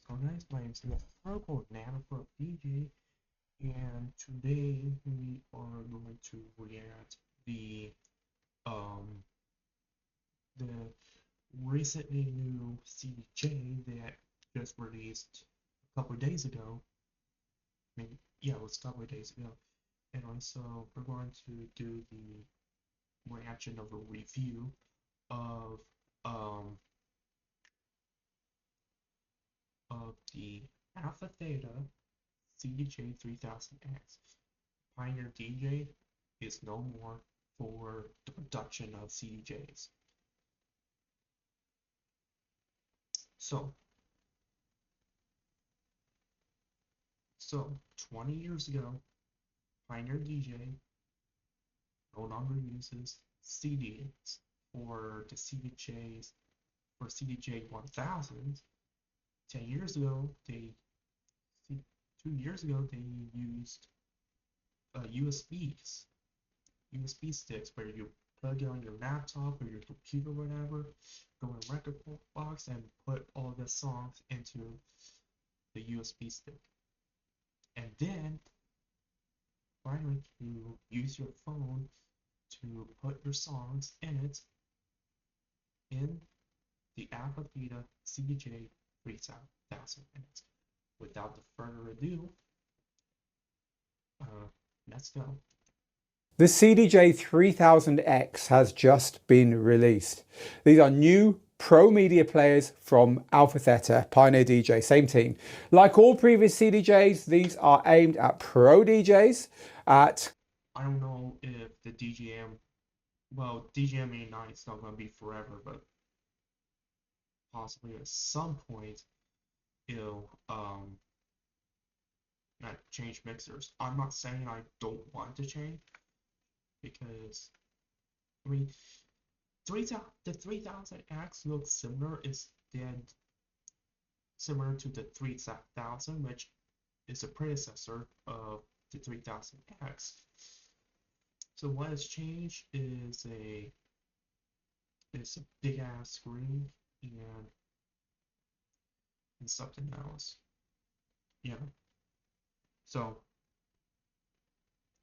So nice, my name is Purple Nanoprobe DJ, and today we are going to react um the recently new CDJ that just released a couple of days ago. Maybe yeah, it was a couple of days ago. And also we're going to do the reaction of a review of um the AlphaTheta CDJ-3000x. Pioneer DJ is no more for the production of CDJs. So, so 20 years ago, Pioneer DJ no longer uses CDs for the CDJs for CDJ 1000. 10 years ago, 2 years ago, they used USBs, USB sticks where you plug it on your laptop or your computer or whatever, go in a record box and put all the songs into the USB stick. And then finally you use your phone to put your songs in it in the AlphaTheta CDJ-3000x. Without further ado, let's go. The CDJ-3000X has just been released. These are new pro media players from AlphaTheta, Pioneer DJ, same team. Like all previous CDJs, these are aimed at pro DJs at... I don't know if the DJM, well, DJM A9 is not going to be forever, but possibly at some point it'll not change mixers. I'm not saying I don't want to change, because I mean the 3000X looks similar, instead similar to the 3000, which is a predecessor of the 3000X. So what has changed is a big ass screen and something else. Yeah. So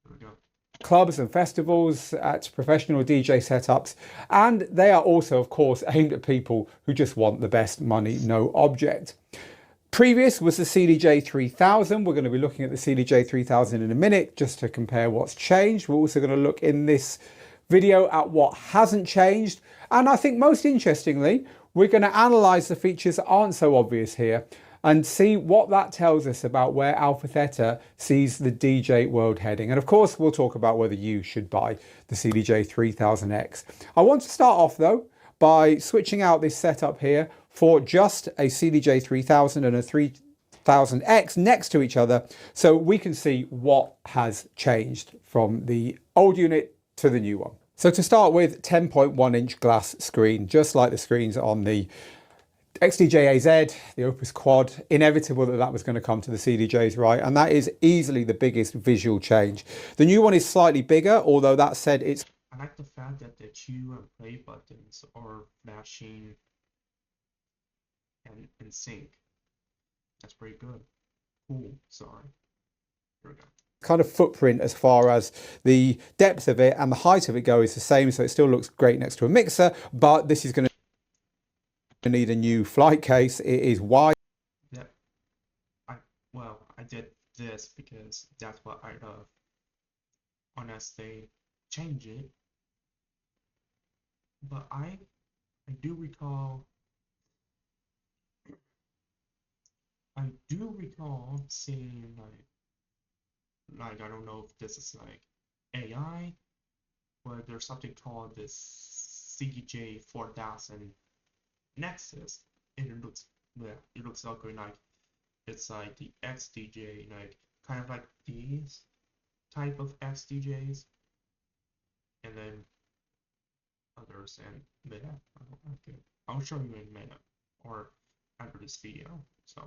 there we go. Clubs and festivals, at professional DJ setups, and they are also, of course, aimed at people who just want the best money, no object. Previous was the CDJ-3000. We're going to be looking at the CDJ-3000 in a minute just to compare what's changed. We're also going to look in this video at what hasn't changed, and I think most interestingly, we're going to analyze the features that aren't so obvious here and see what that tells us about where AlphaTheta sees the DJ world heading. And of course, we'll talk about whether you should buy the CDJ-3000X. I want to start off though by switching out this setup here for just a CDJ-3000 and a 3000X next to each other so we can see what has changed from the old unit to the new one. So to start with, 10.1-inch glass screen, just like the screens on the XDJ-AZ, the Opus Quad. Inevitable that that was going to come to the CDJs, right? And that is easily the biggest visual change. The new one is slightly bigger, although that said, it's... I like the fact that the Q and play buttons are flashing and in sync. That's pretty good. Cool. Sorry. Here we go. Kind of footprint as far as the depth of it and the height of it go is the same, so it still looks great next to a mixer, but this is going to need a new flight case. It is wide. Yep. I did this because that's what I love. Unless they change it. But I do recall seeing like I don't know if this is like AI, but there's something called this CDJ-4000 Nexus, and it looks ugly, like it's like the XDJ, like kind of like these type of XDJs, and then others and meta. I don't like it. I'll show you in meta or after this video. So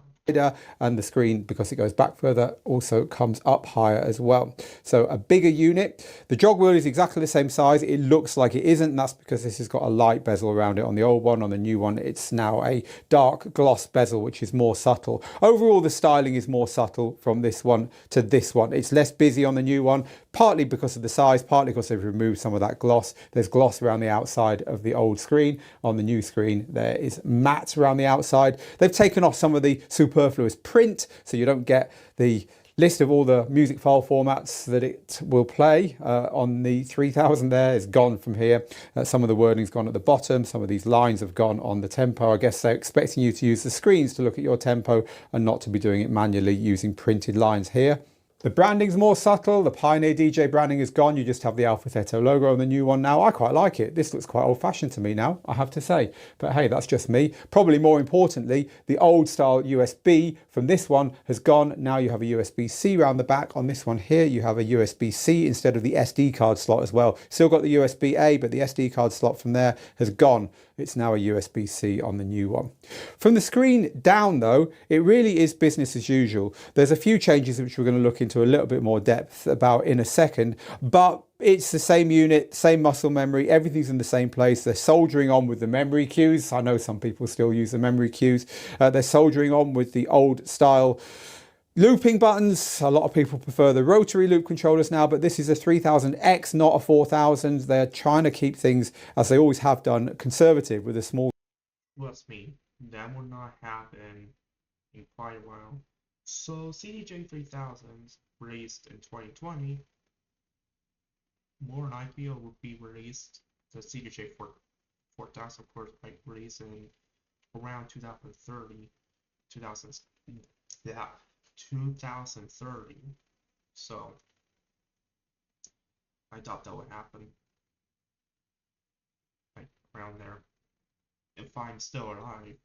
and the screen, because it goes back further, also comes up higher as well. So a bigger unit. The jog wheel is exactly the same size. It looks like it isn't. That's because this has got a light bezel around it on the old one. On the new one, it's now a dark gloss bezel, which is more subtle. Overall, the styling is more subtle from this one to this one. It's less busy on the new one, partly because of the size, partly because they've removed some of that gloss. There's gloss around the outside of the old screen. On the new screen, there is matte around the outside. They've taken off some of the superfluous print, so you don't get the list of all the music file formats that it will play on the 3000. There is gone from here. Some of the wording's gone at the bottom. Some of these lines have gone on the tempo. I guess they're expecting you to use the screens to look at your tempo and not to be doing it manually using printed lines here. The branding's more subtle. The Pioneer DJ branding is gone. You just have the AlphaTheta logo on the new one now. I quite like it. This looks quite old-fashioned to me now, I have to say. But hey, that's just me. Probably more importantly, the old style USB from this one has gone. Now you have a USB-C around the back. On this one here, you have a USB-C instead of the SD card slot as well. Still got the USB-A, but the SD card slot from there has gone. It's now a USB-C on the new one. From the screen down though, it really is business as usual. There's a few changes which we're going to look into a little bit more depth about in a second, but it's the same unit, same muscle memory, everything's in the same place. They're soldering on with the memory cues. I know some people still use the memory cues. They're soldering on with the old style looping buttons. A lot of people prefer the rotary loop controllers now, but this is a 3000X, not a 4000. They're trying to keep things, as they always have done, conservative with a small... trust me, that will not happen in quite a while. So CDJ-3000s released in 2020, more likely it will be released, the CDJ-4000 of course, like released in around 2030, 2000, yeah, 2030. So I doubt that would happen, like around there, if I'm still alive.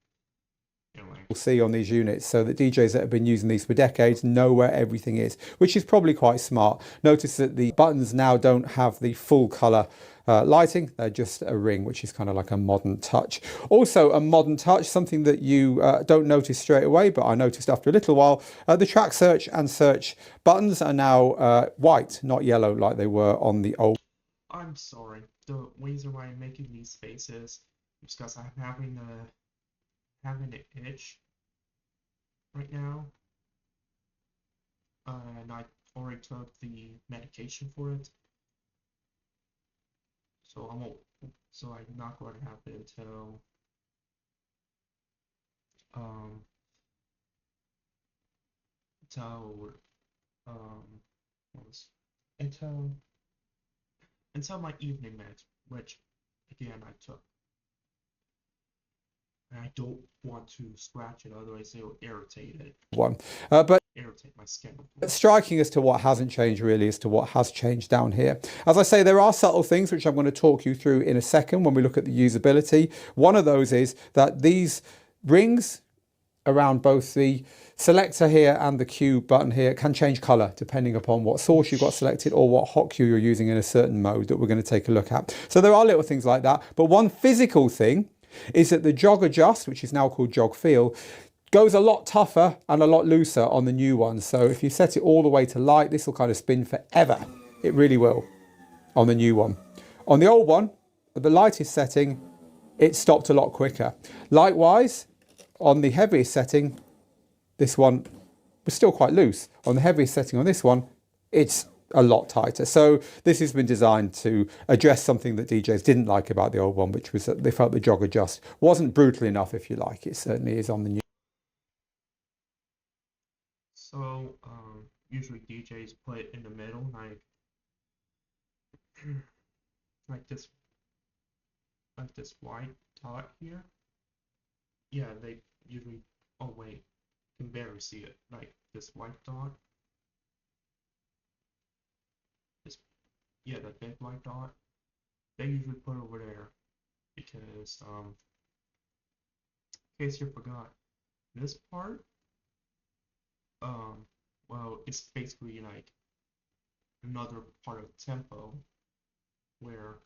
Anyway. We'll see on these units, so that DJs that have been using these for decades know where everything is, which is probably quite smart. Notice that the buttons now don't have the full color lighting. They're just a ring, which is kind of like a modern touch. Also a modern touch, something that you don't notice straight away, but I noticed after a little while, the track search and search buttons are now white, not yellow like they were on the old. I'm sorry, the reason why I'm making these faces is because I'm having an itch right now, and I already took the medication for it, so I'm not going to have it until until my evening meds, which again I took. And I don't want to scratch it, otherwise it will irritate it. But irritate my skin. Striking as to what hasn't changed really as to what has changed down here. As I say, there are subtle things which I'm going to talk you through in a second when we look at the usability. One of those is that these rings around both the selector here and the Q button here can change color depending upon what source you've got selected or what hot cue you're using in a certain mode that we're going to take a look at. So there are little things like that, but one physical thing is that the jog adjust, which is now called jog feel, goes a lot tougher and a lot looser on the new one. So if you set it all the way to light, this will kind of spin forever. It really will on the new one. On the old one, at the lightest setting, it stopped a lot quicker. Likewise, on the heaviest setting, this one was still quite loose. On the heaviest setting on this one, it's a lot tighter. So this has been designed to address something that DJs didn't like about the old one, which was that they felt the jog adjust wasn't brutal enough, if you like. It certainly is on the new. So usually DJs put it in the middle, like this white dot here. Yeah, they usually, oh wait, you can barely see it, like this white dot. Yeah, that big white dot, they usually put over there because, in case you forgot, this part, well, it's basically like another part of tempo where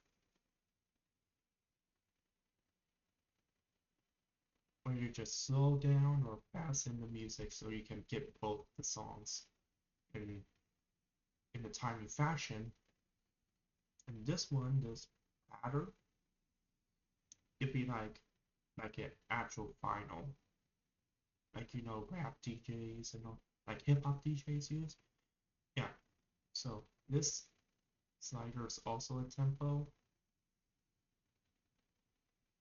or you just slow down or fast in the music so you can get both the songs in a timely fashion. And this one, this pattern, it'd be like an actual final, like rap DJs and all, like hip hop DJs use. Yeah. So this slider is also a tempo,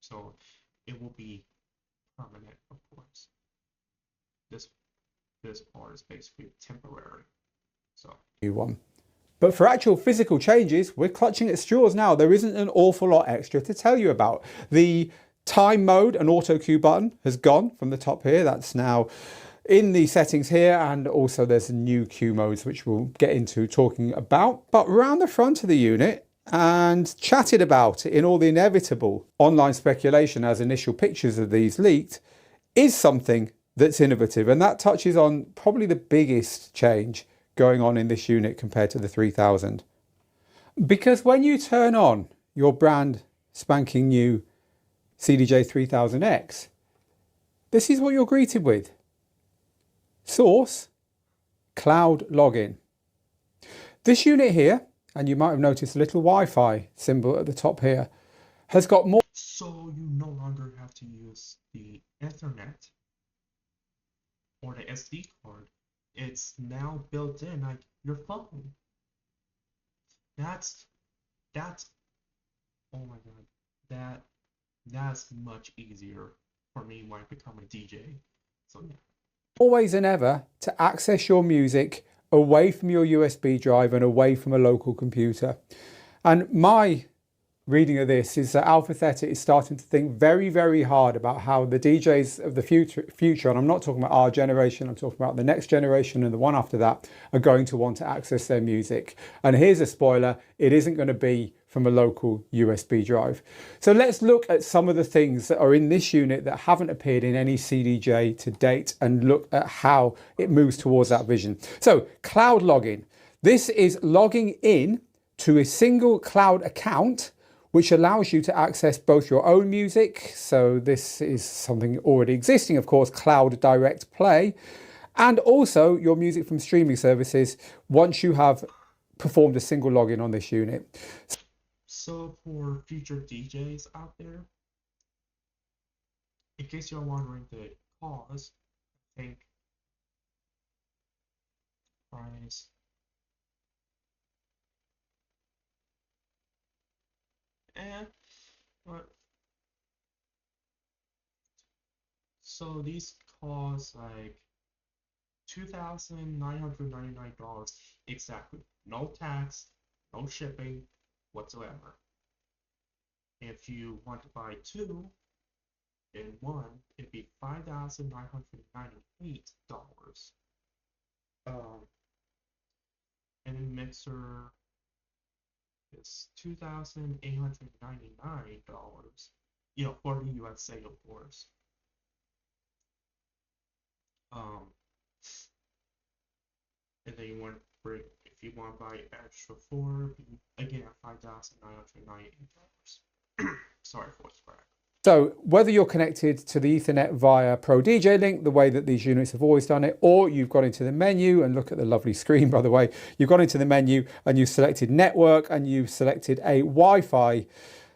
so it will be permanent, of course. This this part is basically temporary. So new one. But for actual physical changes, we're clutching at straws now. There isn't an awful lot extra to tell you about. The time mode and auto cue button has gone from the top here. That's now in the settings here, and also there's new cue modes which we'll get into talking about. But around the front of the unit, and chatted about in all the inevitable online speculation as initial pictures of these leaked, is something that's innovative, and that touches on probably the biggest change going on in this unit compared to the 3000. Because when you turn on your brand spanking new CDJ-3000X, this is what you're greeted with. Source, cloud login. This unit here, and you might have noticed a little Wi-Fi symbol at the top here, has got more. So you no longer have to use the Ethernet or the SD card. It's now built in like your phone. That's oh my god. That's much easier for me when I become a DJ. So yeah. Always and ever to access your music away from your USB drive and away from a local computer. And my reading of this is that AlphaTheta is starting to think very, very hard about how the DJs of the future, and I'm not talking about our generation, I'm talking about the next generation and the one after that, are going to want to access their music. And here's a spoiler, it isn't going to be from a local USB drive. So let's look at some of the things that are in this unit that haven't appeared in any CDJ to date and look at how it moves towards that vision. So cloud login. This is logging in to a single cloud account which allows you to access both your own music. So this is something already existing, of course, Cloud Direct Play, and also your music from streaming services once you have performed a single login on this unit. So for future DJs out there, in case you're wondering the cause, I think price and what so these cost like $2,999 exactly. No tax, no shipping whatsoever. If you want to buy two in one, it'd be $5,998. And a mixer is $2,899. For the USA, of course. And then if you want to buy extra four, again $5,998. Sorry for what's correct. So whether you're connected to the Ethernet via Pro DJ Link, the way that these units have always done it, or you've gone into the menu and look at the lovely screen, by the way, you've gone into the menu and you've selected network and you've selected a Wi-Fi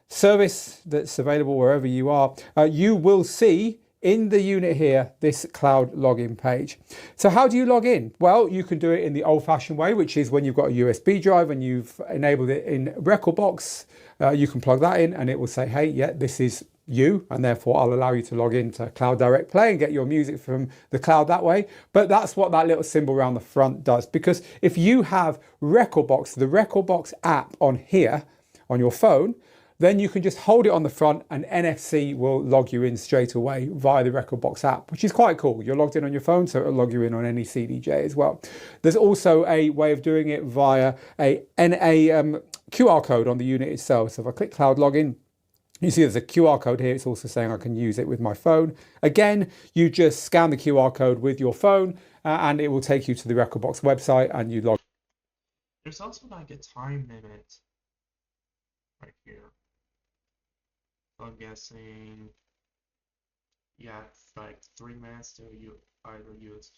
service that's available wherever you are, you will see in the unit here this cloud login page. So how do you log in? Well, you can do it in the old-fashioned way, which is when you've got a USB drive and you've enabled it in Rekordbox, you can plug that in and it will say, hey, yeah, this is you, and therefore I'll allow you to log into Cloud Direct Play and get your music from the cloud that way. But that's what that little symbol around the front does, because if you have Rekordbox, the Rekordbox app on here on your phone, then you can just hold it on the front and NFC will log you in straight away via the Rekordbox app, which is quite cool. You're logged in on your phone, so it'll log you in on any CDJ as well. There's also a way of doing it via a QR code on the unit itself. So if I click Cloud Login, you see there's a QR code here. It's also saying I can use it with my phone. Again, you just scan the QR code with your phone and it will take you to the Rekordbox website and you log. There's also like a time limit right here. So I'm guessing you have like 3 minutes to either use.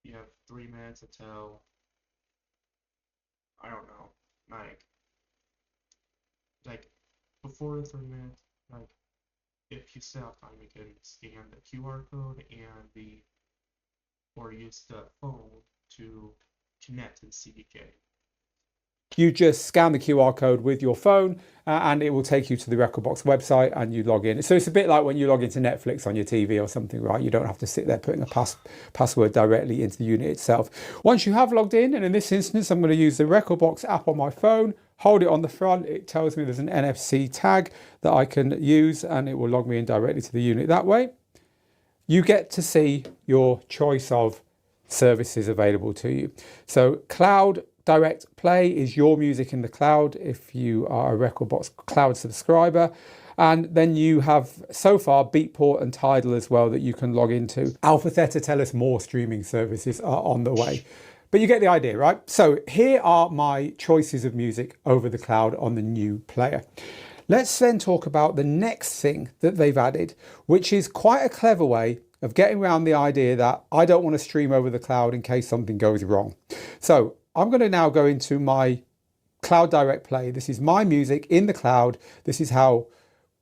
You have 3 minutes until, I don't know, like before the 3 minutes, like if you still have time, you can scan the QR code and or use the phone to connect to the CDJ. You just scan the QR code with your phone and it will take you to the Rekordbox website and you log in. So it's a bit like when you log into Netflix on your TV or something, right? You don't have to sit there putting a password directly into the unit itself. Once you have logged in, and in this instance, I'm going to use the Rekordbox app on my phone, hold it on the front. It tells me there's an NFC tag that I can use and it will log me in directly to the unit that way. You get to see your choice of services available to you. So Cloud Direct Play is your music in the cloud if you are a Rekordbox cloud subscriber. And then you have so far Beatport and Tidal as well that you can log into. AlphaTheta tell us more streaming services are on the way. But you get the idea, right? So here are my choices of music over the cloud on the new player. Let's then talk about the next thing that they've added, which is quite a clever way of getting around the idea that I don't want to stream over the cloud in case something goes wrong. So I'm going to now go into my Cloud Direct Play. This is my music in the cloud. This is how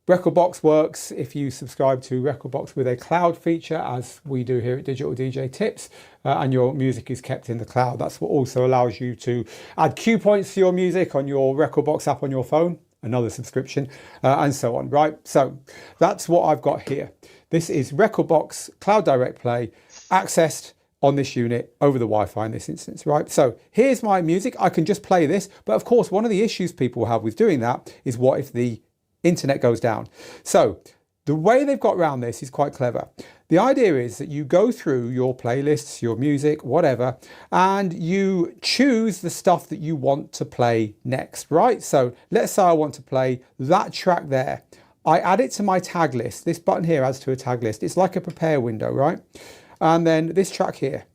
Rekordbox works if you subscribe to Rekordbox with a cloud feature, as we do here at Digital DJ Tips, and your music is kept in the cloud. That's what also allows you to add cue points to your music on your Rekordbox app on your phone, another subscription, and so on, right? So that's what I've got here. This is Rekordbox Cloud Direct Play accessed on this unit over the Wi-Fi in this instance, right? So here's my music. I can just play this. But of course, one of the issues people have with doing that is what if the internet goes down? So the way they've got around this is quite clever. The idea is that you go through your playlists, your music, whatever, and you choose the stuff that you want to play next, right? So let's say I want to play that track there. I add it to my tag list. This button here adds to a tag list. It's like a prepare window, right? And then this track here.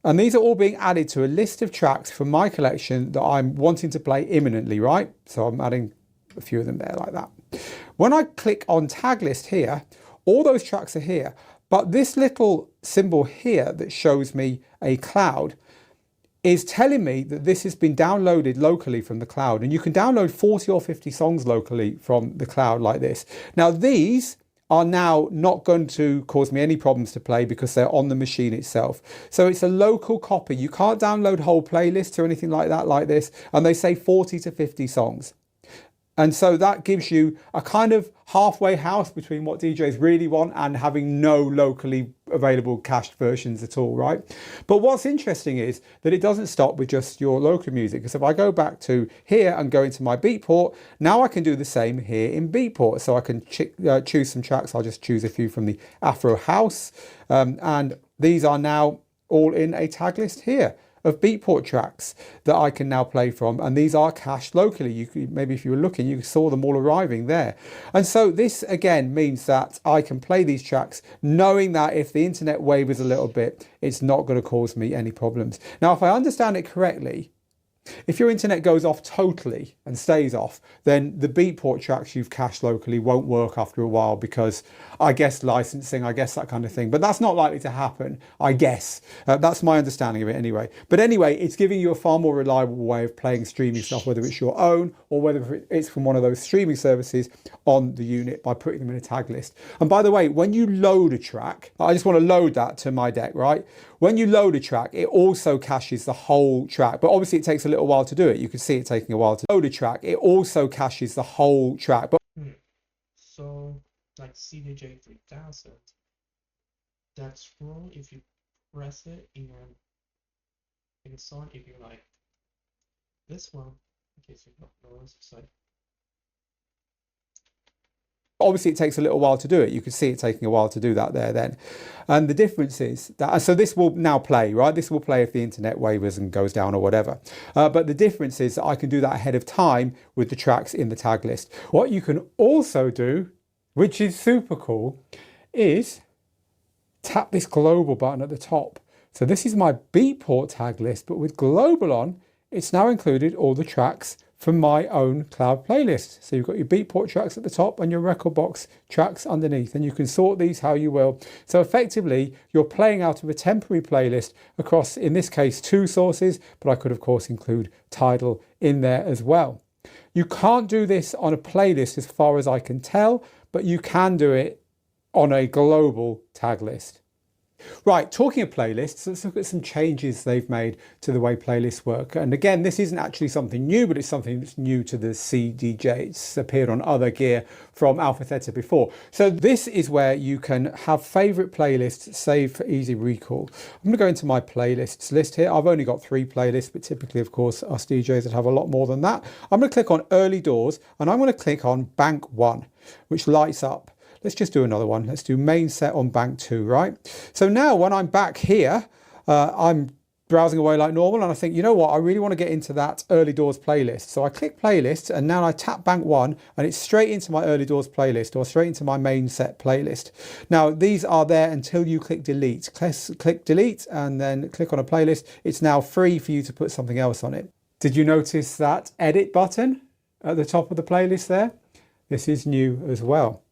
And these are all being added to a list of tracks from my collection that I'm wanting to play imminently, right? So I'm adding a few of them there like that. When I click on tag list here, all those tracks are here. But this little symbol here that shows me a cloud is telling me that this has been downloaded locally from the cloud. And you can download 40 or 50 songs locally from the cloud like this. Now these are now not going to cause me any problems to play because they're on the machine itself. So it's a local copy. You can't download whole playlists or anything like that like this. And they say 40 to 50 songs. And so that gives you a kind of halfway house between what DJs really want and having no locally available cached versions at all, right? But what's interesting is that it doesn't stop with just your local music. Because if I go back to here and go into my Beatport, now I can do the same here in Beatport. So I can choose some tracks. I'll just choose a few from the Afro House. And these are now all in a tag list here of Beatport tracks that I can now play from, and these are cached locally. You could, maybe if you were looking, you saw them all arriving there. And so this again means that I can play these tracks knowing that if the internet wavers a little bit, it's not going to cause me any problems. Now, if I understand it correctly, if your internet goes off totally and stays off, then the Beatport tracks you've cached locally won't work after a while because I guess licensing, I guess that kind of thing. But that's not likely to happen, I guess. That's my understanding of it anyway. But anyway, it's giving you a far more reliable way of playing streaming stuff, whether it's your own or whether it's from one of those streaming services on the unit by putting them in a tag list. And by the way, when you load a track, I just want to load that to my deck, right? When you load a track, it also caches the whole track, but obviously it takes a little while to do it. You can see it taking a while to load a track. It also caches the whole track. But so like CDJ-3000, that scroll, if you press it and it's on, if you like this one, in case you don't know this, it's like obviously it takes a little while to do it. You can see it taking a while to do that there then. And the difference is that, so this will now play, right? This will play if the internet wavers and goes down or whatever. But the difference is that I can do that ahead of time with the tracks in the tag list. What you can also do, which is super cool, is tap this global button at the top. So this is my Beatport tag list, but with global on, it's now included all the tracks from my own cloud playlist. So you've got your Beatport tracks at the top and your record box tracks underneath, and you can sort these how you will. So effectively, you're playing out of a temporary playlist across, in this case, 2 sources, but I could of course include Tidal in there as well. You can't do this on a playlist as far as I can tell, but you can do it on a global tag list. Right, talking of playlists, let's look at some changes they've made to the way playlists work. And again, this isn't actually something new, but it's something that's new to the CDJ. It's appeared on other gear from AlphaTheta before. So this is where you can have favorite playlists saved for easy recall. I'm going to go into my playlists list here. I've only got 3 playlists, but typically, of course, us DJs that have a lot more than that. I'm going to click on Early Doors, and I'm going to click on Bank 1, which lights up. Let's just do another one. Let's do main set on bank 2, right? So now when I'm back here, I'm browsing away like normal, and I think, you know what, I really want to get into that Early Doors playlist. So I click playlists, and now I tap bank 1, and it's straight into my Early Doors playlist, or straight into my main set playlist. Now these are there until you click delete. Click delete and then click on a playlist. It's now free for you to put something else on it. Did you notice that edit button at the top of the playlist there? This is new as well.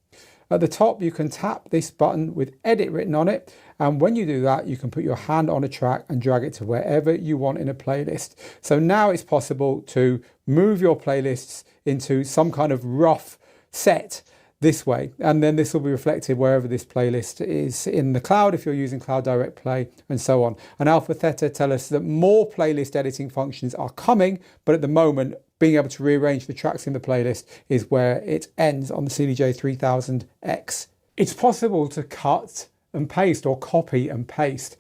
At the top, you can tap this button with edit written on it. And when you do that, you can put your hand on a track and drag it to wherever you want in a playlist. So now it's possible to move your playlists into some kind of rough set this way. And then this will be reflected wherever this playlist is in the cloud, if you're using Cloud Direct Play and so on. And AlphaTheta tell us that more playlist editing functions are coming, but at the moment, being able to rearrange the tracks in the playlist is where it ends on the CDJ-3000x. It's possible to cut and paste or copy and paste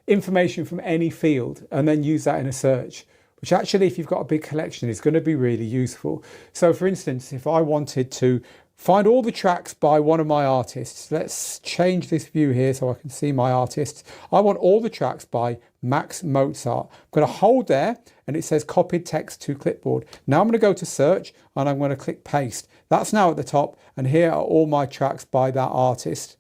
information from any field and then use that in a search, which actually, if you've got a big collection, is going to be really useful. So for instance, if I wanted to find all the tracks by one of my artists, let's change this view here so I can see my artists. I want all the tracks by Max Mozart. I'm going to hold there, and it says copied text to clipboard. Now I'm going to go to search, and I'm going to click paste. That's now at the top, and here are all my tracks by that artist.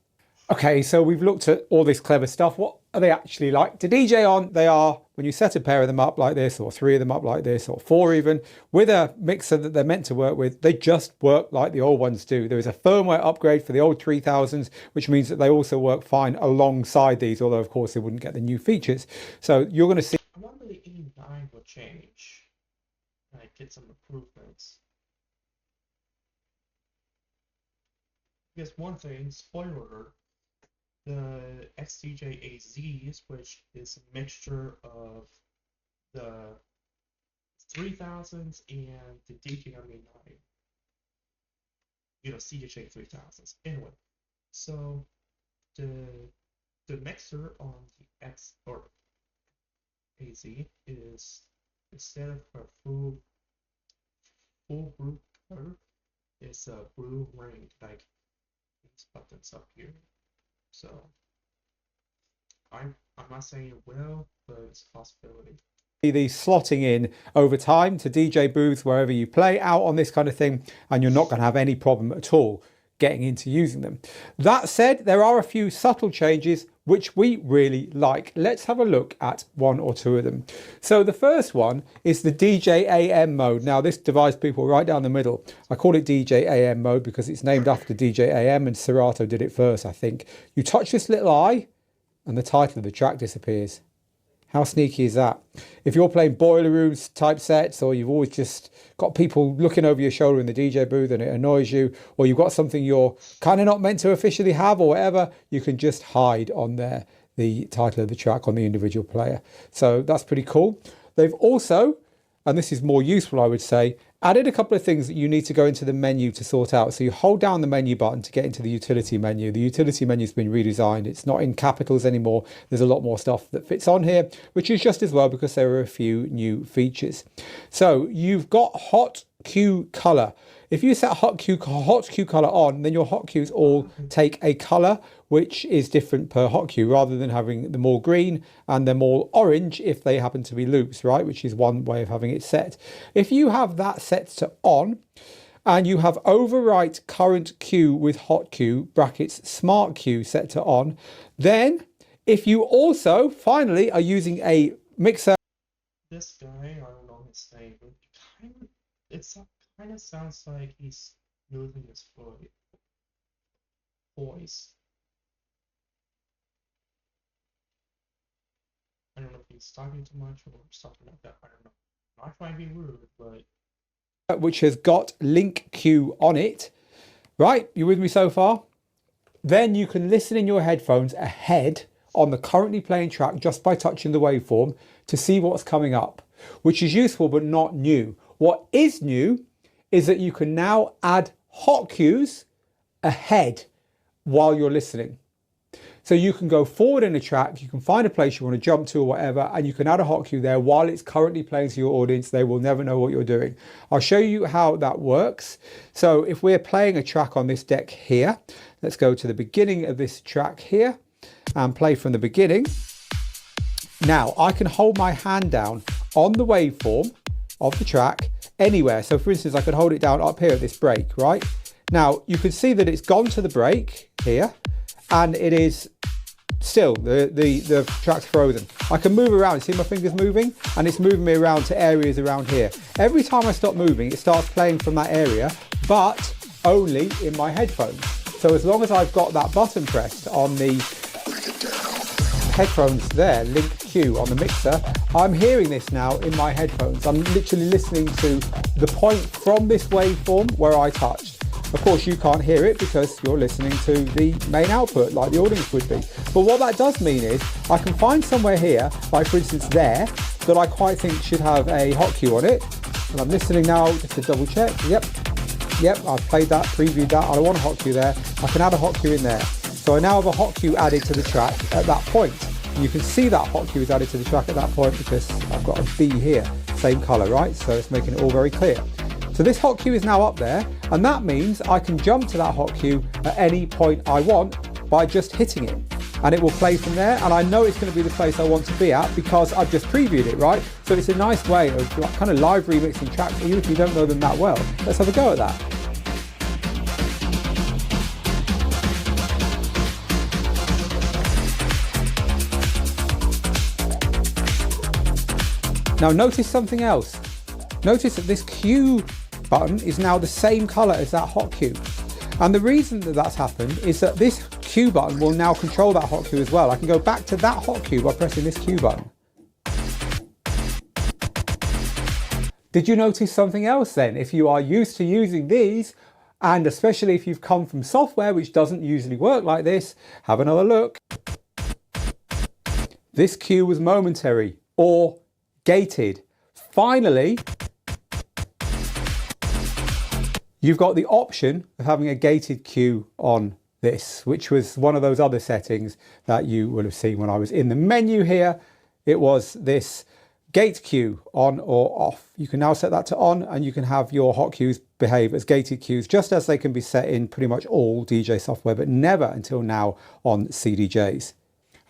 Okay, so we've looked at all this clever stuff. What are they actually like to DJ on? They are, when you set a pair of them up like this, or 3 of them up like this, or 4 even, with a mixer that they're meant to work with, they just work like the old ones do. There is a firmware upgrade for the old 3000s, which means that they also work fine alongside these, although of course they wouldn't get the new features. So you're going to see... I wonder if the E9 will change, like get some improvements. Because one thing, spoiler alert, the XDJ-AZs, which is a mixture of the 3000s and the DJM-A9, CDJ-3000s. Anyway, so the mixer on the X or AZ is, instead of a full group curve, it's a blue ring, like these buttons up here. So I'm not saying it will, but it's a possibility. These slotting in over time to DJ booths wherever you play out on this kind of thing, and you're not going to have any problem at all getting into using them. That said, there are a few subtle changes which we really like. Let's have a look at 1 or 2 of them. So the first one is the DJ AM mode. Now this divides people right down the middle. I call it DJ AM mode because it's named after DJ AM, and Serato did it first, I think. You touch this little eye and the title of the track disappears. How sneaky is that? If you're playing boiler rooms type sets, or you've always just got people looking over your shoulder in the DJ booth and it annoys you, or you've got something you're kind of not meant to officially have or whatever, you can just hide on there the title of the track on the individual player. So that's pretty cool. They've also, and this is more useful I would say, added a couple of things that you need to go into the menu to sort out. So you hold down the menu button to get into the utility menu. The utility menu's been redesigned. It's not in capitals anymore. There's a lot more stuff that fits on here, which is just as well because there are a few new features. So you've got hot cue color. If you set hot cue color on, then your hot cues all take a color which is different per hot cue, rather than having them all green and them all orange if they happen to be loops, right? Which is one way of having it set. If you have that set to on, and you have overwrite current cue with hot cue brackets smart cue set to on, then if you also finally are using a mixer, this guy, I don't know his name, but It kind of sounds like he's moving his voice. I don't know if he's talking too much or something like that. I don't know. I'm not trying to be rude, but which has got link Q on it. Right, you with me so far? Then you can listen in your headphones ahead on the currently playing track just by touching the waveform to see what's coming up, which is useful but not new. What is new is that you can now add hot cues ahead while you're listening. So you can go forward in a track, you can find a place you want to jump to or whatever, and you can add a hot cue there while it's currently playing to your audience. They will never know what you're doing. I'll show you how that works. So if we're playing a track on this deck here, let's go to the beginning of this track here and play from the beginning. Now I can hold my hand down on the waveform of the track anywhere. So for instance, I could hold it down up here at this break, right? Now you can see that it's gone to the break here, and it is still, the track's frozen. I can move around, see my fingers moving? And it's moving me around to areas around here. Every time I stop moving, it starts playing from that area, but only in my headphones. So as long as I've got that button pressed on the headphones there, link Q on the mixer, I'm hearing this now in my headphones. I'm literally listening to the point from this waveform where I touched. Of course, you can't hear it because you're listening to the main output like the audience would be. But what that does mean is I can find somewhere here, like for instance there, that I quite think should have a hot cue on it. And I'm listening now just to double check. Yep, I've played that, previewed that. I don't want a hot cue there. I can add a hot cue in there. So I now have a hot cue added to the track at that point. And you can see that hot cue is added to the track at that point because I've got a B here, same color, right? So it's making it all very clear. So this hot cue is now up there, and that means I can jump to that hot cue at any point I want by just hitting it. And it will play from there, and I know it's going to be the place I want to be at because I've just previewed it, right? So it's a nice way of kind of live remixing tracks, even if you don't know them that well. Let's have a go at that. Now notice something else. Notice that this cue button is now the same color as that hot cue. And the reason that that's happened is that this cue button will now control that hot cue as well. I can go back to that hot cue by pressing this cue button. Did you notice something else then? If you are used to using these, and especially if you've come from software which doesn't usually work like this, have another look. This cue was momentary or gated. Finally, you've got the option of having a gated cue on this, which was one of those other settings that you will have seen when I was in the menu here. It was this gate cue on or off. You can now set that to on, and you can have your hot cues behave as gated cues, just as they can be set in pretty much all DJ software, but never until now on CDJs.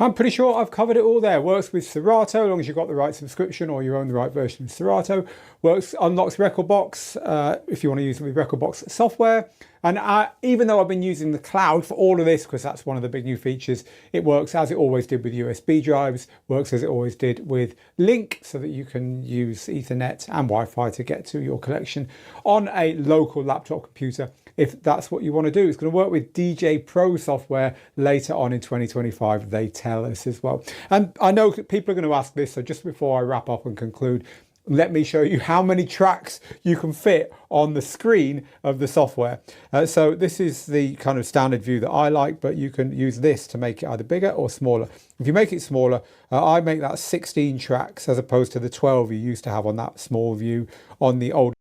I'm pretty sure I've covered it all there. Works with Serato, as long as you've got the right subscription or you own the right version of Serato. Unlocks rekordbox if you want to use it with rekordbox software. And even though I've been using the cloud for all of this, because that's one of the big new features, it works as it always did with USB drives, works as it always did with Link, so that you can use Ethernet and Wi-Fi to get to your collection on a local laptop computer. If that's what you want to do, it's going to work with DJ Pro software later on in 2025, they tell us as well. And I know people are going to ask this, so just before I wrap up and conclude, let me show you how many tracks you can fit on the screen of the software. So this is the kind of standard view that I like, but you can use this to make it either bigger or smaller. If you make it smaller, I make that 16 tracks as opposed to the 12 you used to have on that small view on the old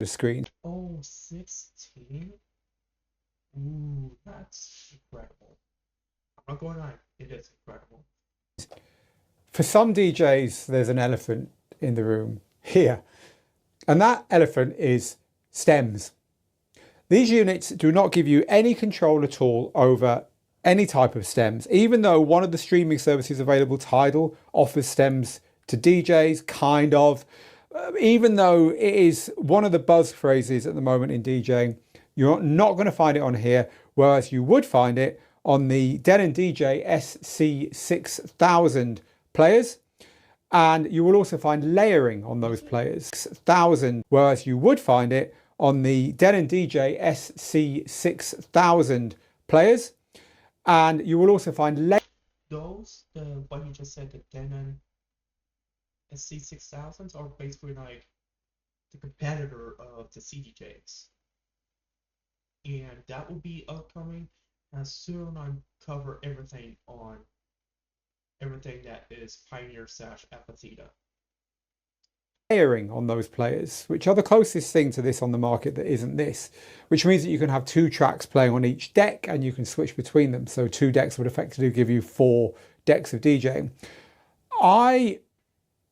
screen. oh, 16? Ooh, that's incredible. I'm not going to lie, it is incredible. For some DJs, there's an elephant in the room here, and that elephant is stems. These units do not give you any control at all over any type of stems, even though one of the streaming services available, Tidal, offers stems to DJs, kind of. Even though it is one of the buzz phrases at the moment in DJing, you're not going to find it on here, whereas you would find it on the Denon DJ SC6000 players. And you will also find layering on those players, 1000, whereas you would find it on the Denon DJ SC6000 players. And you will also find those, what you just said, the Denon SC6000s are basically like the competitor of the CDJs. And that will be upcoming as soon I cover everything that is Pioneer / AlphaTheta. Layering on those players, which are the closest thing to this on the market that isn't this, which means that you can have 2 tracks playing on each deck and you can switch between them. So 2 decks would effectively give you 4 decks of DJing. I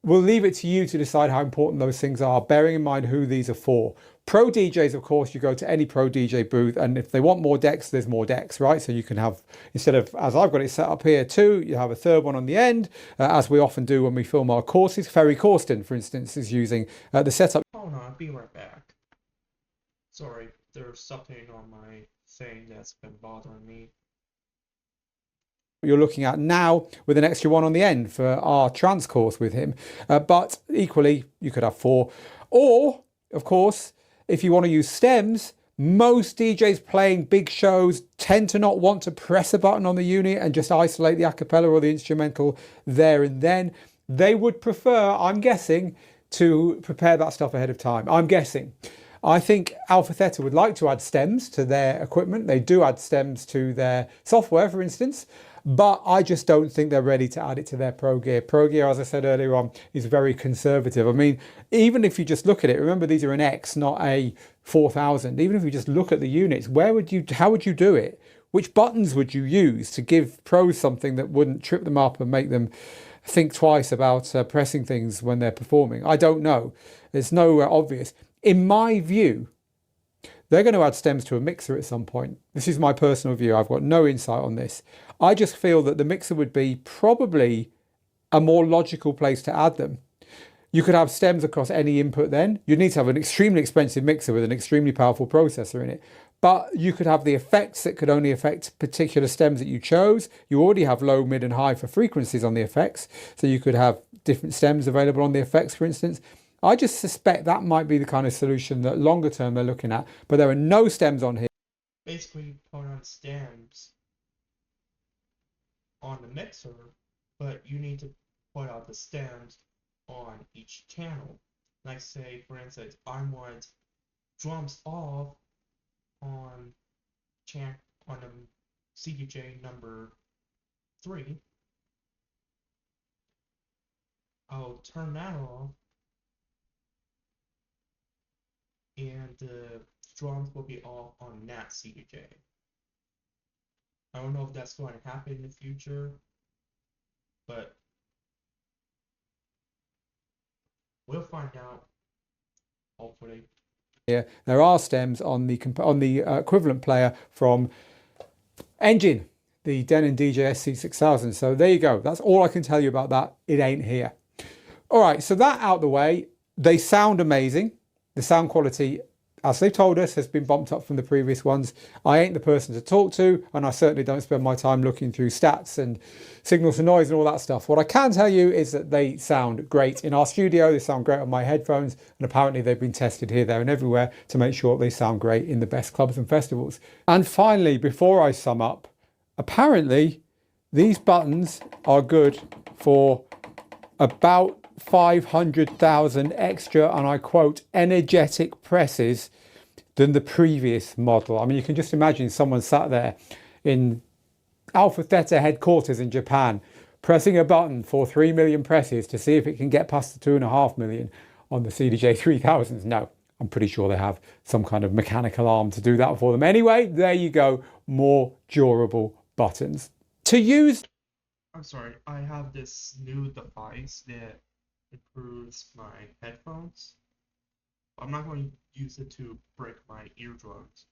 will leave it to you to decide how important those things are, bearing in mind who these are for. Pro DJs, of course, you go to any pro DJ booth, and if they want more decks, there's more decks, right? So you can have, instead of, as I've got it set up here, 2, you have a third one on the end, as we often do when we film our courses. Ferry Corsten, for instance, is using the setup. Hold on, I'll be right back. Sorry, there's something on my thing that's been bothering me. You're looking at now with an extra one on the end for our trance course with him. But equally, you could have 4. Or, of course, if you want to use stems, most DJs playing big shows tend to not want to press a button on the unit and just isolate the a cappella or the instrumental there and then. They would prefer, I'm guessing, to prepare that stuff ahead of time. I'm guessing. I think AlphaTheta would like to add stems to their equipment. They do add stems to their software, for instance, but I just don't think they're ready to add it to their Pro Gear. Pro Gear, as I said earlier on, is very conservative. I mean, even if you just look at it, remember these are an X, not a 4000. Even if you just look at the units, how would you do it? Which buttons would you use to give pros something that wouldn't trip them up and make them think twice about pressing things when they're performing? I don't know. There's no obvious. In my view, they're going to add stems to a mixer at some point. This is my personal view. I've got no insight on this. I just feel that the mixer would be probably a more logical place to add them. You could have stems across any input then. You'd need to have an extremely expensive mixer with an extremely powerful processor in it. But you could have the effects that could only affect particular stems that you chose. You already have low, mid and high for frequencies on the effects. So you could have different stems available on the effects, for instance. I just suspect that might be the kind of solution that longer term they're looking at, but there are no stems on here. Basically put on stems on the mixer, but you need to put out the stems on each channel. Like say, for instance, I want drums off on the CDJ number 3. I'll turn that off, and the drums will be off on that CDJ. I don't know if that's going to happen in the future, but we'll find out, hopefully. Yeah, there are stems on the equivalent player from Engine, the Denon DJ SC6000. So there you go. That's all I can tell you about that. It ain't here. All right, so that out the way, they sound amazing. The sound quality, as they've told us, has been bumped up from the previous ones. I ain't the person to talk to, and I certainly don't spend my time looking through stats and signals to noise and all that stuff. What I can tell you is that they sound great in our studio. They sound great on my headphones, and apparently they've been tested here, there and everywhere to make sure they sound great in the best clubs and festivals. And finally, before I sum up, apparently these buttons are good for about 500,000 extra, and I quote, energetic presses than the previous model. I mean, you can just imagine someone sat there in AlphaTheta headquarters in Japan pressing a button for 3 million presses to see if it can get past the 2.5 million on the CDJ-3000s. No, I'm pretty sure they have some kind of mechanical arm to do that for them. Anyway, there you go, more durable buttons. To use... I'm sorry, I have this new device that improves my headphones. I'm not going to use it to break my eardrums.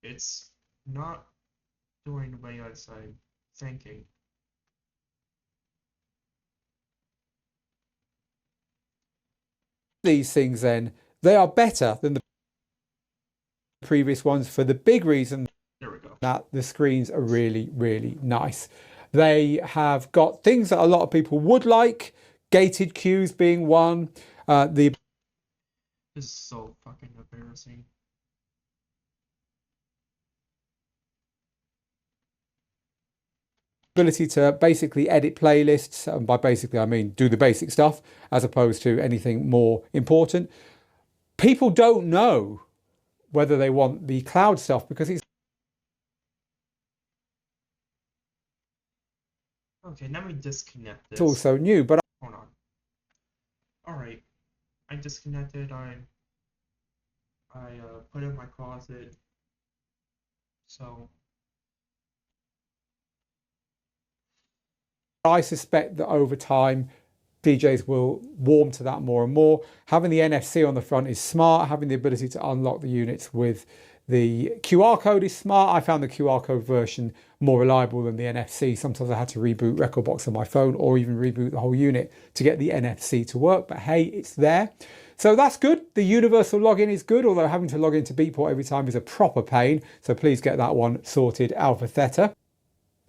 It's not doing the way as I'm thinking. These things then, they are better than the previous ones for the big reason that the screens are really, really nice. They have got things that a lot of people would like. gated queues being one, the This is so fucking embarrassing. ability to basically edit playlists, and by basically I mean do the basic stuff as opposed to anything more important. People don't know whether they want the cloud stuff because it's Okay, let me disconnect this. also new. But Hold on. Alright, I disconnected. I put it in my closet. So I suspect that over time DJs will warm to that more and more. Having the NFC on the front is smart. Having the ability to unlock the units with the QR code is smart. I found the QR code version more reliable than the NFC. Sometimes I had to reboot Rekordbox on my phone or even reboot the whole unit to get the NFC to work. But hey, it's there. So that's good. The universal login is good, although having to log into Beatport every time is a proper pain. So please get that one sorted, AlphaTheta.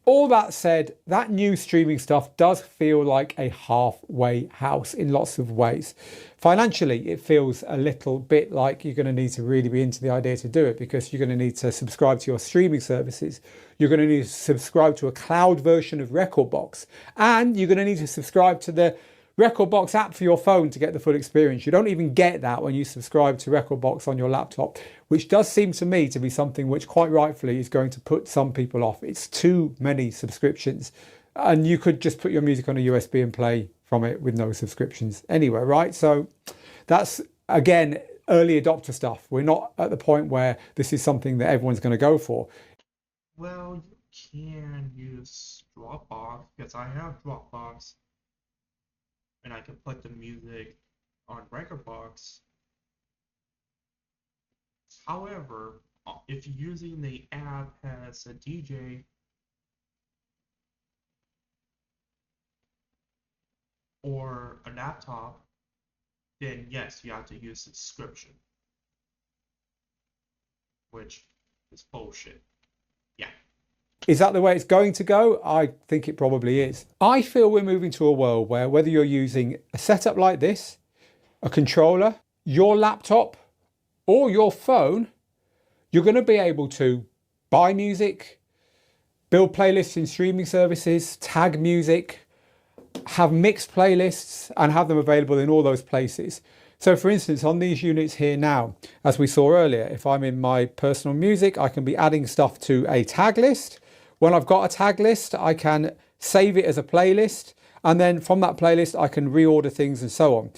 All that said, that new streaming stuff does feel like a halfway house in lots of ways. Financially, it feels a little bit like you're going to need to really be into the idea to do it, because you're going to need to subscribe to your streaming services. You're going to need to subscribe to a cloud version of Rekordbox, and you're going to need to subscribe to the Rekordbox app for your phone to get the full experience. You don't even get that when you subscribe to Rekordbox on your laptop, which does seem to me to be something which quite rightfully is going to put some people off. It's too many subscriptions, and you could just put your music on a USB and play from it with no subscriptions anywhere, right? So that's, again, early adopter stuff. We're not at the point where this is something that everyone's going to go for. well, you can use Dropbox, because I have Dropbox, and I can put the music on Rekordbox. However, if using the app as a DJ or a laptop, then yes, you have to use subscription, which is bullshit. Yeah. Is that the way it's going to go? I think it probably is. I feel we're moving to a world where whether you're using a setup like this, a controller, your laptop, or your phone, you're going to be able to buy music, build playlists in streaming services, tag music, have mixed playlists, and have them available in all those places. So for instance, on these units here now, as we saw earlier, if I'm in my personal music, I can be adding stuff to a tag list. When I've got a tag list, I can save it as a playlist, and then from that playlist, I can reorder things and so on.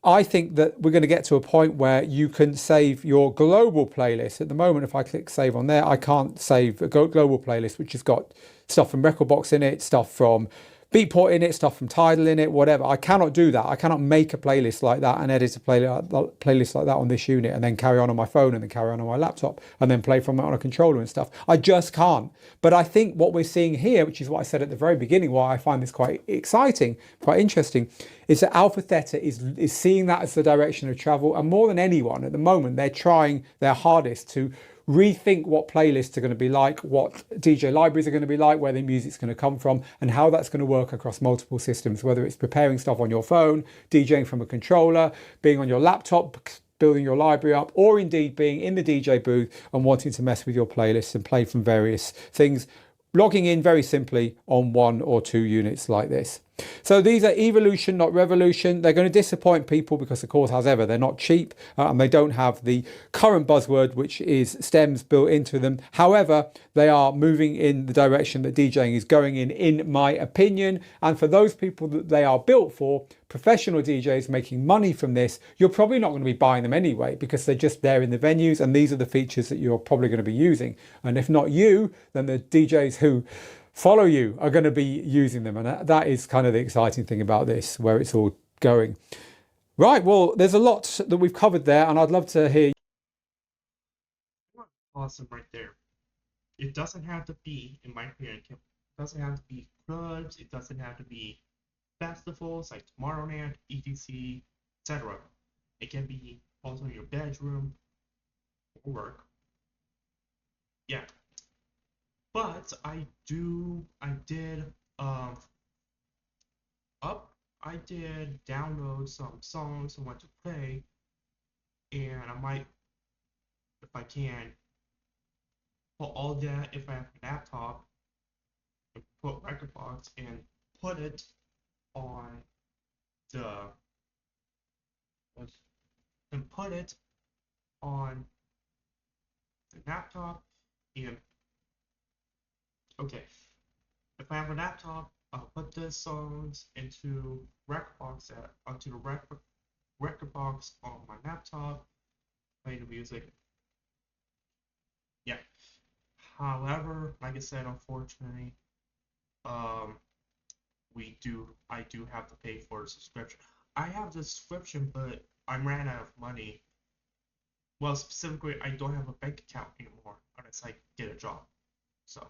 I think that we're going to get to a point where you can save your global playlist. At the moment, if I click save on there, I can't save a global playlist, which has got stuff from Rekordbox in it, stuff from Beatport in it, stuff from Tidal in it, whatever. I cannot do that. I cannot make a playlist like that and edit a playlist like that on this unit and then carry on my phone and then carry on my laptop and then play from it on a controller and stuff. I just can't. But I think what we're seeing here, which is what I said at the very beginning, why I find this quite exciting, quite interesting, is that AlphaTheta is seeing that as the direction of travel. And more than anyone at the moment, they're trying their hardest to rethink what playlists are going to be like, what DJ libraries are going to be like, where the music's going to come from, and how that's going to work across multiple systems, whether it's preparing stuff on your phone, DJing from a controller, being on your laptop, building your library up, or indeed being in the DJ booth and wanting to mess with your playlists and play from various things, logging in very simply on 1 or 2 units like this. So these are evolution, not revolution. They're going to disappoint people because, of course, as ever, they're not cheap and they don't have the current buzzword, which is stems, built into them. However, they are moving in the direction that DJing is going in my opinion. And for those people that they are built for, professional DJs making money from this, you're probably not going to be buying them anyway because they're just there in the venues, and these are the features that you're probably going to be using. And if not you, then the DJs who follow you are going to be using them, and that is kind of the exciting thing about this, where it's all going. Right, well, there's a lot that we've covered there, and I'd love to hear. Awesome, right there. It doesn't have to be, in my opinion, it doesn't have to be clubs, it doesn't have to be festivals like Tomorrowland, EDC, etc. It can be also in your bedroom or work. Yeah. But I I did download some songs I want to play, and I might, if I can, put all that if I have a laptop, and put Rekordbox and put it on the and put it on the laptop. And okay, if I have a laptop, I'll put the songs into Rekordbox onto the Rekordbox on my laptop, play the music. Yeah. However, like I said, unfortunately, um, I do have to pay for a subscription. I have the subscription, but I ran out of money. Well, specifically, I don't have a bank account anymore unless I get a job. So.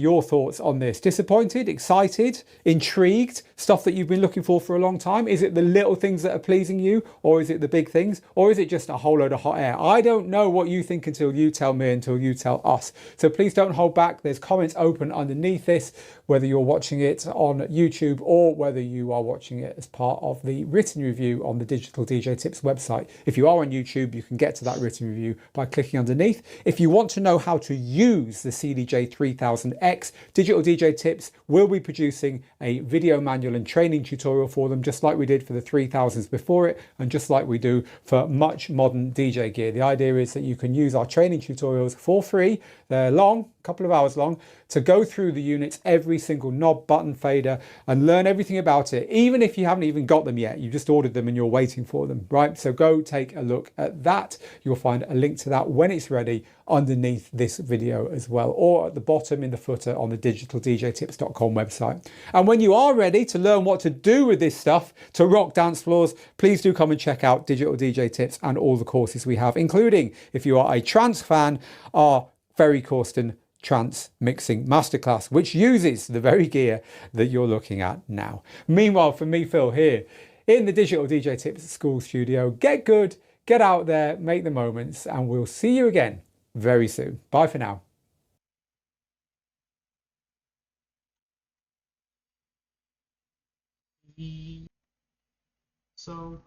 Your thoughts on this? Disappointed, excited, intrigued, stuff that you've been looking for a long time? Is it the little things that are pleasing you, or is it the big things, or is it just a whole load of hot air? I don't know what you think until you tell me, until you tell us. So please don't hold back. There's comments open underneath this, whether you're watching it on YouTube or whether you are watching it as part of the written review on the Digital DJ Tips website. If you are on YouTube, you can get to that written review by clicking underneath. If you want to know how to use the CDJ-3000X, Digital DJ Tips will be producing a video manual and training tutorial for them, just like we did for the 3000s before it, and just like we do for much modern DJ gear. The idea is that you can use our training tutorials for free. They're long, a couple of hours long, to go through the units, every single knob, button, fader, and learn everything about it, even if you haven't even got them yet. You just ordered them and you're waiting for them, right? So go take a look at that. You'll find a link to that when it's ready underneath this video as well, or at the bottom in the footer on the digitaldjtips.com website. And when you are ready to learn what to do with this stuff to rock dance floors, please do come and check out Digital DJ Tips and all the courses we have, including, if you are a trance fan, our Ferry Corsten trance mixing masterclass, which uses the very gear that you're looking at now. Meanwhile, for me, Phil, here in the Digital DJ Tips School studio, get good, get out there, make the moments, and we'll see you again very soon. Bye for now. So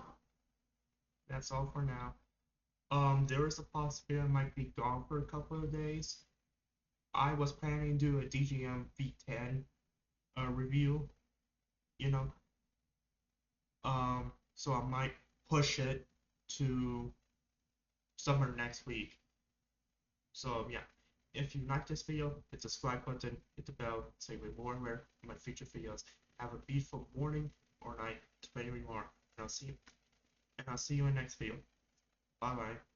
that's all for now. There is a possibility I might be gone for a couple of days. I was planning to do a DJM V10 review, you know. So I might push it to summer next week. So yeah, if you like this video, hit the subscribe button, hit the bell, so you'll be more aware of my future videos. Have a beautiful morning or night, depending on where you are. And I'll see you in the next video. Bye bye.